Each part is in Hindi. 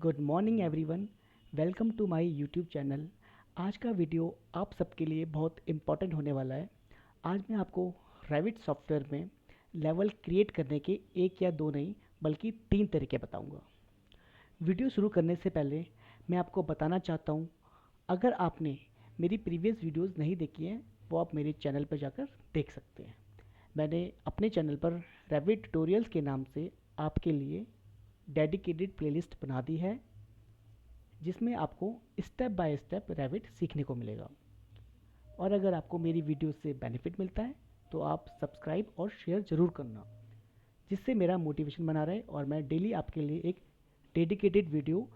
Good morning everyone. Welcome to my YouTube channel. आज का वीडियो आप सबके लिए बहुत इम्पॉर्टेंट होने वाला है। आज मैं आपको रेविट सॉफ्टवेयर में लेवल क्रिएट करने के एक या दो नहीं बल्कि तीन तरीके बताऊंगा। वीडियो शुरू करने से पहले मैं आपको बताना चाहता हूं, अगर आपने मेरी प्रीवियस वीडियोस नहीं देखी हैं वो आप मेरे चैनल पर जाकर देख सकते हैं। मैंने अपने चैनल पर रेविट ट्यूटोरियल्स के नाम से आपके लिए डेडिकेटेड प्लेलिस्ट बना दी है, जिसमें आपको स्टेप बाय स्टेप रेविट सीखने को मिलेगा। और अगर आपको मेरी वीडियो से बेनिफिट मिलता है तो आप सब्सक्राइब और शेयर ज़रूर करना, जिससे मेरा मोटिवेशन बना रहे और मैं डेली आपके लिए एक डेडिकेटेड वीडियो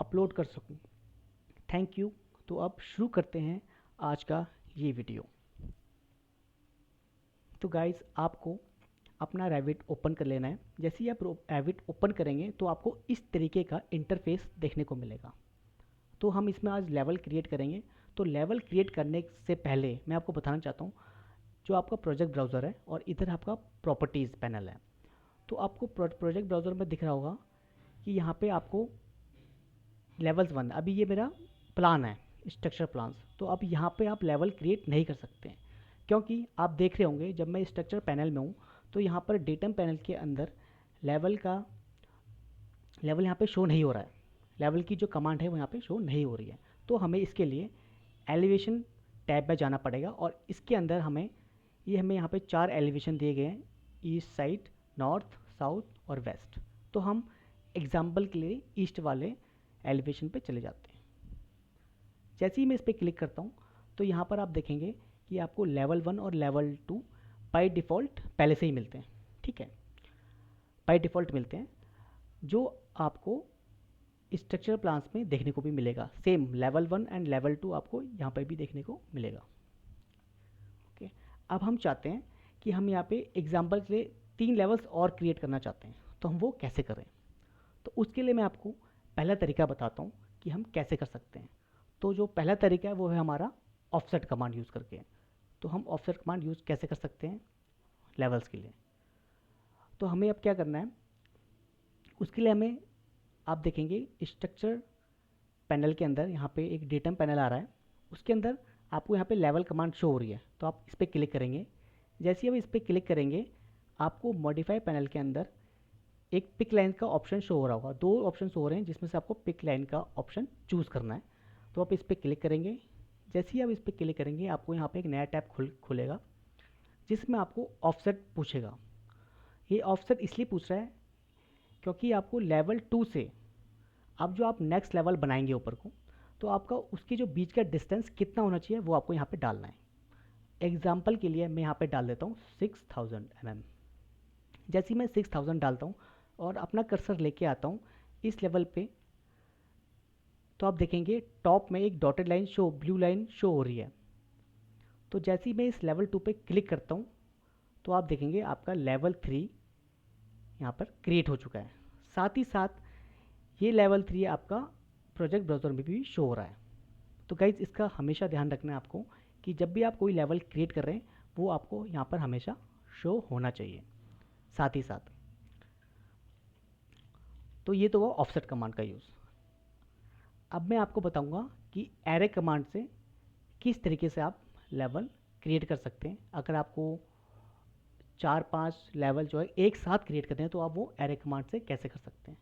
अपलोड कर सकूं। Thank you. तो अब शुरू करते हैं आज का ये वीडियो। तो गाइस, आपको अपना रेविट ओपन कर लेना है। जैसे ही आप रेविट ओपन करेंगे तो आपको इस तरीके का इंटरफेस देखने को मिलेगा। तो हम इसमें आज लेवल क्रिएट करेंगे। तो लेवल क्रिएट करने से पहले मैं आपको बताना चाहता हूँ, जो आपका प्रोजेक्ट ब्राउज़र है और इधर आपका प्रॉपर्टीज़ पैनल है। तो आपको प्रोजेक्ट ब्राउज़र में दिख रहा होगा कि यहाँ पे आपको लेवल्स 1, अभी ये मेरा प्लान है, स्ट्रक्चर प्लान्स। तो अब यहाँ पे आप लेवल क्रिएट नहीं कर सकते हैं, क्योंकि आप देख रहे होंगे जब मैं स्ट्रक्चर पैनल में हूँ तो यहाँ पर डेटम पैनल के अंदर लेवल यहाँ पे शो नहीं हो रहा है। लेवल की जो कमांड है वो यहाँ पे शो नहीं हो रही है। तो हमें इसके लिए एलिवेशन टैब में जाना पड़ेगा और इसके अंदर हमें यहाँ पे 4 एलिवेशन दिए गए हैं, ईस्ट साइड, नॉर्थ, साउथ और वेस्ट। तो हम एग्जाम्पल के लिए ईस्ट वाले एलिवेशन पे चले जाते हैं। जैसे ही मैं इस पर क्लिक करता हूँ तो यहाँ पर आप देखेंगे कि आपको लेवल 1 और लेवल 2 बाय डिफ़ॉल्ट पहले से ही मिलते हैं। ठीक है, बाय डिफ़ॉल्ट मिलते हैं, जो आपको स्ट्रक्चर प्लान्स में देखने को भी मिलेगा। सेम लेवल 1 एंड लेवल 2 आपको यहाँ पर भी देखने को मिलेगा। ओके, अब हम चाहते हैं कि हम यहाँ पे एग्जाम्पल के लिए 3 लेवल्स और क्रिएट करना चाहते हैं, तो हम वो कैसे करें। तो उसके लिए मैं आपको पहला तरीका बताता हूँ कि हम कैसे कर सकते हैं। तो जो पहला तरीका है वो है हमारा ऑफसेट कमांड यूज़ करके। तो हम ऑफसेट कमांड यूज़ कैसे कर सकते हैं लेवल्स के लिए। तो हमें अब क्या करना है, उसके लिए हमें, आप देखेंगे स्ट्रक्चर पैनल के अंदर यहाँ पे एक डेटम पैनल आ रहा है, उसके अंदर आपको यहाँ पे लेवल कमांड शो हो रही है। तो आप इस पर क्लिक करेंगे। जैसे ही आप इस पर क्लिक करेंगे आपको मॉडिफाई पैनल के अंदर एक पिक लाइन का ऑप्शन शो हो रहा होगा। 2 ऑप्शन हो रहे हैं जिसमें से आपको पिक लाइन का ऑप्शन चूज़ करना है। तो आप इस पर क्लिक करेंगे। जैसे ही आप इस पर क्लिक करेंगे आपको यहाँ पे एक नया टैब खुलेगा, जिसमें आपको ऑफसेट पूछेगा। ये ऑफसेट इसलिए पूछ रहा है क्योंकि आपको लेवल 2 से अब जो आप नेक्स्ट लेवल बनाएंगे ऊपर को, तो आपका उसकी जो बीच का डिस्टेंस कितना होना चाहिए वो आपको यहाँ पे डालना है। एग्जाम्पल के लिए मैं यहाँ पे डाल देता हूँ 6000 mm। जैसे ही मैं 6000 डालता हूँ और अपना कर्सर लेके आता हूँ इस लेवल पे, तो आप देखेंगे टॉप में एक dotted line show, blue line show हो रही है। तो जैसे ही मैं इस लेवल 2 पे क्लिक करता हूँ तो आप देखेंगे आपका लेवल 3 यहाँ पर क्रिएट हो चुका है। साथ ही साथ ये लेवल 3 आपका प्रोजेक्ट ब्राउज़र में भी शो हो रहा है। तो गाइज, इसका हमेशा ध्यान रखना है आपको कि जब भी आप कोई लेवल क्रिएट कर रहे हैं वो आपको यहाँ पर हमेशा शो होना चाहिए साथ ही साथ। तो ये तो वो ऑफसेट कमांड का यूज़। अब मैं आपको बताऊंगा कि एरे कमांड से किस तरीके से आप लेवल क्रिएट कर सकते हैं। अगर आपको 4-5 लेवल जो है एक साथ क्रिएट करते हैं तो आप वो एरे कमांड से कैसे कर सकते हैं।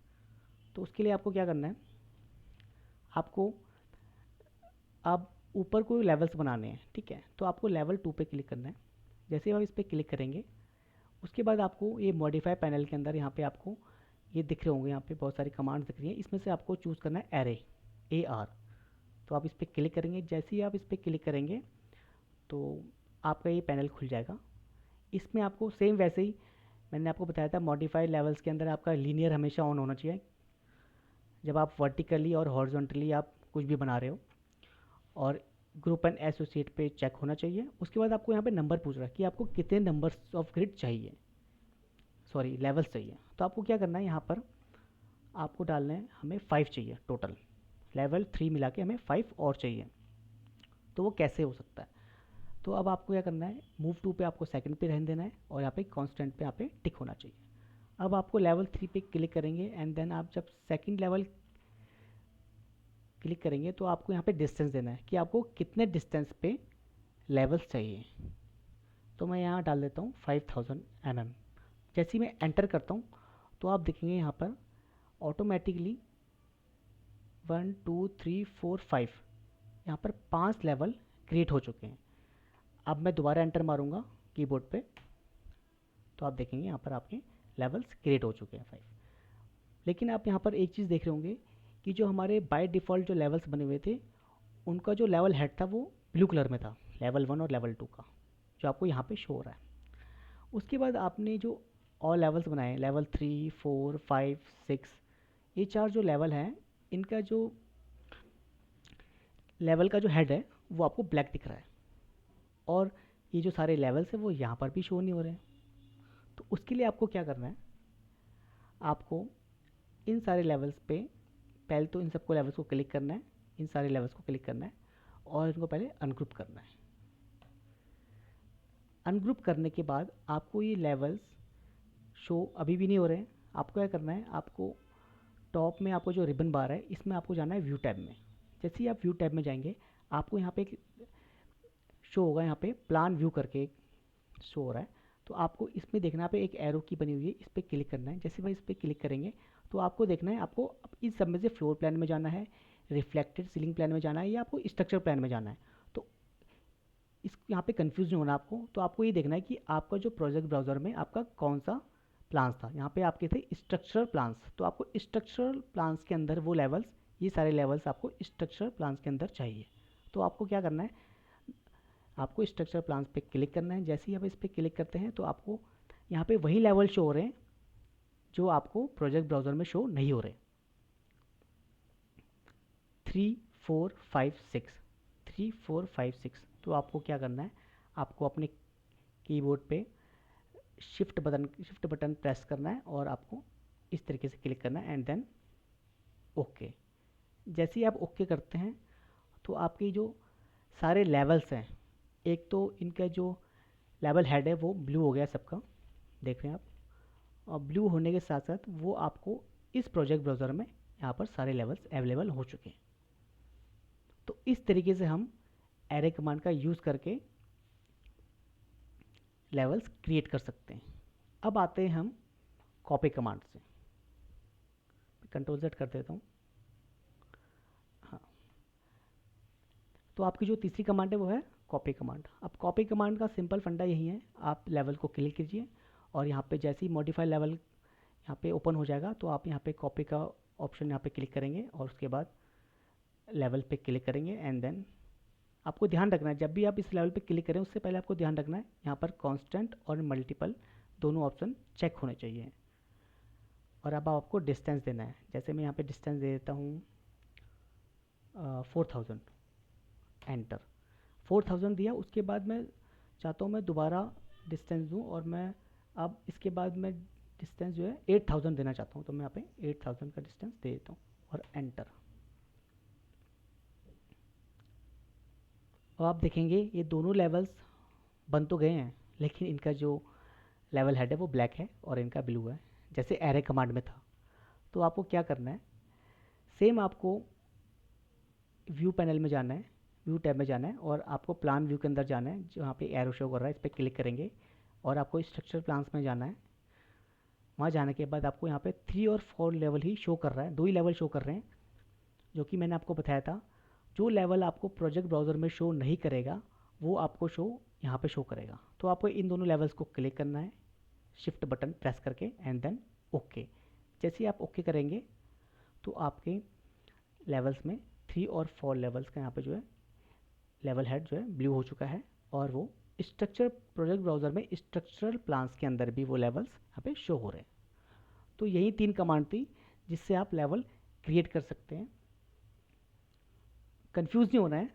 तो उसके लिए आपको क्या करना है, आपको अब ऊपर कोई लेवल्स बनाने हैं। ठीक है, तो आपको लेवल 2 पे क्लिक करना है। जैसे ही आप इस पर क्लिक करेंगे उसके बाद आपको ये मॉडिफाई पैनल के अंदर यहाँ पे आपको ये दिख रहे होंगे, यहाँ पे बहुत सारी कमांड्स दिख रही हैं, इसमें से आपको चूज़ करना है एरे, AR। तो आप इस पर क्लिक करेंगे। जैसे ही आप इस पर क्लिक करेंगे तो आपका ये पैनल खुल जाएगा। इसमें आपको सेम वैसे ही मैंने आपको बताया था, मॉडिफाई लेवल्स के अंदर आपका लीनियर हमेशा ऑन होना चाहिए जब आप वर्टिकली और हॉरिजॉन्टली आप कुछ भी बना रहे हो, और ग्रुप एंड एसोसिएट पे चेक होना चाहिए। उसके बाद आपको यहाँ पे नंबर पूछ रहा है कि आपको कितने नंबर्स ऑफ ग्रिड चाहिए, सॉरी लेवल्स चाहिए। तो आपको क्या करना है, यहाँ पर आपको डालना है, हमें 5 चाहिए टोटल, लेवल 3 मिला के हमें 5 और चाहिए। तो वो कैसे हो सकता है, तो अब आपको क्या करना है, मूव टू पे आपको सेकंड पे रहने देना है और यहाँ पे कांस्टेंट पे यहाँ पे टिक होना चाहिए। अब आपको लेवल 3 पे क्लिक करेंगे एंड देन आप जब सेकंड लेवल क्लिक करेंगे तो आपको यहाँ पे डिस्टेंस देना है कि आपको कितने डिस्टेंस पे लेवल्स चाहिए। तो मैं यहाँ डाल देता हूँ 5000 mm। जैसे ही मैं एंटर करता हूँ तो आप देखेंगे यहाँ पर ऑटोमेटिकली 1 2 3 4 5 यहाँ पर 5 लेवल क्रिएट हो चुके हैं। अब मैं दोबारा एंटर मारूंगा कीबोर्ड पे तो आप देखेंगे यहाँ पर आपके लेवल्स क्रिएट हो चुके हैं 5। लेकिन आप यहाँ पर एक चीज़ देख रहे होंगे कि जो हमारे बाय डिफ़ॉल्ट जो लेवल्स बने हुए थे उनका जो लेवल हेड था वो ब्लू कलर में था, लेवल 1 और लेवल 2 का, जो आपको यहाँ पे शो हो रहा है। उसके बाद आपने जो और लेवल्स बनाए, लेवल 3 4 5 6, ये 4 जो लेवल हैं इनका जो लेवल का जो हेड है वो आपको ब्लैक दिख रहा है, और ये जो सारे लेवल्स हैं वो यहाँ पर भी शो नहीं हो रहे हैं। तो उसके लिए आपको क्या करना है, आपको इन सारे लेवल्स पे पहले तो इन सबको लेवल्स को क्लिक करना है, इन सारे लेवल्स को क्लिक करना है और इनको पहले अनग्रुप करना है। अनग्रुप करने के बाद आपको ये लेवल्स शो अभी भी नहीं हो रहे हैं। आपको क्या करना है, आपको टॉप में आपको जो रिबन बार है इसमें आपको जाना है व्यू टैब में। जैसे ही आप व्यू टैब में जाएंगे आपको यहाँ पे एक शो होगा, यहाँ पे प्लान व्यू करके एक शो हो रहा है। तो आपको इसमें देखना पे एक एरो की बनी हुई है, इस पर क्लिक करना है। जैसे भाई इस पर क्लिक करेंगे तो आपको देखना है आपको इस सब में से फ्लोर प्लान में जाना है, रिफ्लेक्टेड सीलिंग प्लान में जाना है या आपको स्ट्रक्चर प्लान में जाना है। तो इस यहाँ पे कंफ्यूज नहीं होना आपको। तो आपको ये देखना है कि आपका जो प्रोजेक्ट ब्राउज़र में आपका कौन सा प्लान्स था। यहाँ पे आपके थे स्ट्रक्चरल प्लान्स, तो आपको स्ट्रक्चरल प्लान्स के अंदर वो लेवल्स, ये सारे लेवल्स आपको स्ट्रक्चरल प्लान्स के अंदर चाहिए। तो आपको क्या करना है, आपको स्ट्रक्चर प्लान्स पे क्लिक करना है। जैसे ही आप इस पर क्लिक करते हैं तो आपको यहाँ पे वही लेवल शो हो रहे हैं जो आपको प्रोजेक्ट ब्राउज़र में शो नहीं हो रहे। 3 4 5 6 3 4 5 6। तो आपको क्या करना है, आपको अपने कीबोर्ड पे शिफ्ट बटन प्रेस करना है और आपको इस तरीके से क्लिक करना है एंड देन ओके। जैसे ही आप ओके करते हैं तो आपके जो सारे लेवल्स हैं, एक तो इनका जो लेवल हेड है वो ब्लू हो गया सबका, देख रहे हैं आप, और ब्लू होने के साथ साथ वो आपको इस प्रोजेक्ट ब्राउज़र में यहाँ पर सारे लेवल्स अवेलेबल हो चुके हैं। तो इस तरीके से हम एरे कमांड का यूज़ करके लेवल्स क्रिएट कर सकते हैं। अब आते हैं हम कॉपी कमांड से। कंट्रोल Z कर देता हूँ। हाँ, तो आपकी जो तीसरी कमांड है वो है कॉपी कमांड। अब कॉपी कमांड का सिंपल फंडा यही है, आप लेवल को क्लिक कीजिए और यहाँ पे जैसे ही मॉडिफाई लेवल यहाँ पे ओपन हो जाएगा तो आप यहाँ पे कॉपी का ऑप्शन यहाँ पे क्लिक करेंगे और उसके बाद लेवल पे क्लिक करेंगे एंड देन आपको ध्यान रखना है जब भी आप इस लेवल पे क्लिक करें उससे पहले आपको ध्यान रखना है यहाँ पर कांस्टेंट और मल्टीपल दोनों ऑप्शन चेक होने चाहिए। और अब आपको डिस्टेंस देना है। जैसे मैं यहाँ पे डिस्टेंस दे देता हूँ 4000, एंटर। 4000 दिया, उसके बाद मैं चाहता हूँ मैं दोबारा डिस्टेंस दूँ और मैं अब इसके बाद मैं डिस्टेंस जो है 8000 देना चाहता हूँ। तो मैं यहाँ पे 8000 का डिस्टेंस दे देता हूँ और एंटर। और आप देखेंगे ये दोनों लेवल्स बन तो गए हैं लेकिन इनका जो लेवल हेड है वो ब्लैक है और इनका ब्लू है, जैसे एरे कमांड में था। तो आपको क्या करना है, सेम आपको व्यू पैनल में जाना है, व्यू टैब में जाना है और आपको प्लान व्यू के अंदर जाना है, जहाँ पे एरो शो कर रहा है इस पर क्लिक करेंगे और आपको स्ट्रक्चर प्लान्स में जाना है। वहाँ जाने के बाद आपको यहाँ पे 3 और 4 लेवल ही शो कर रहा है, 2 ही लेवल शो कर रहे हैं, जो कि मैंने आपको बताया था। जो लेवल आपको प्रोजेक्ट ब्राउज़र में शो नहीं करेगा वो आपको शो यहाँ पे शो करेगा। तो आपको इन दोनों लेवल्स को क्लिक करना है शिफ्ट बटन प्रेस करके एंड देन ओके। जैसे ही आप ओके करेंगे तो आपके लेवल्स में 3 और 4 लेवल्स का यहाँ पे जो है लेवल हेड जो है ब्लू हो चुका है और वो स्ट्रक्चर प्रोजेक्ट ब्राउज़र में स्ट्रक्चरल प्लान्स के अंदर भी वो लेवल्स यहाँ पे शो हो रहे हैं। तो यही 3 कमांड थी जिससे आप लेवल क्रिएट कर सकते हैं। कंफ्यूज नहीं होना है,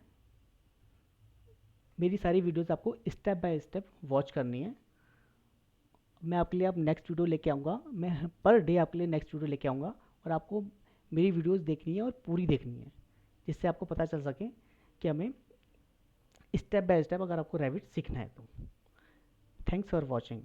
मेरी सारी वीडियोस आपको स्टेप बाय स्टेप वॉच करनी है। मैं आपके लिए अब नेक्स्ट वीडियो लेके आऊँगा, मैं पर डे आपके लिए नेक्स्ट वीडियो लेके आऊँगा और आपको मेरी वीडियोस देखनी है और पूरी देखनी है, जिससे आपको पता चल सके कि हमें स्टेप बाय स्टेप अगर आपको रैविट सीखना है तो। Thanks for watching.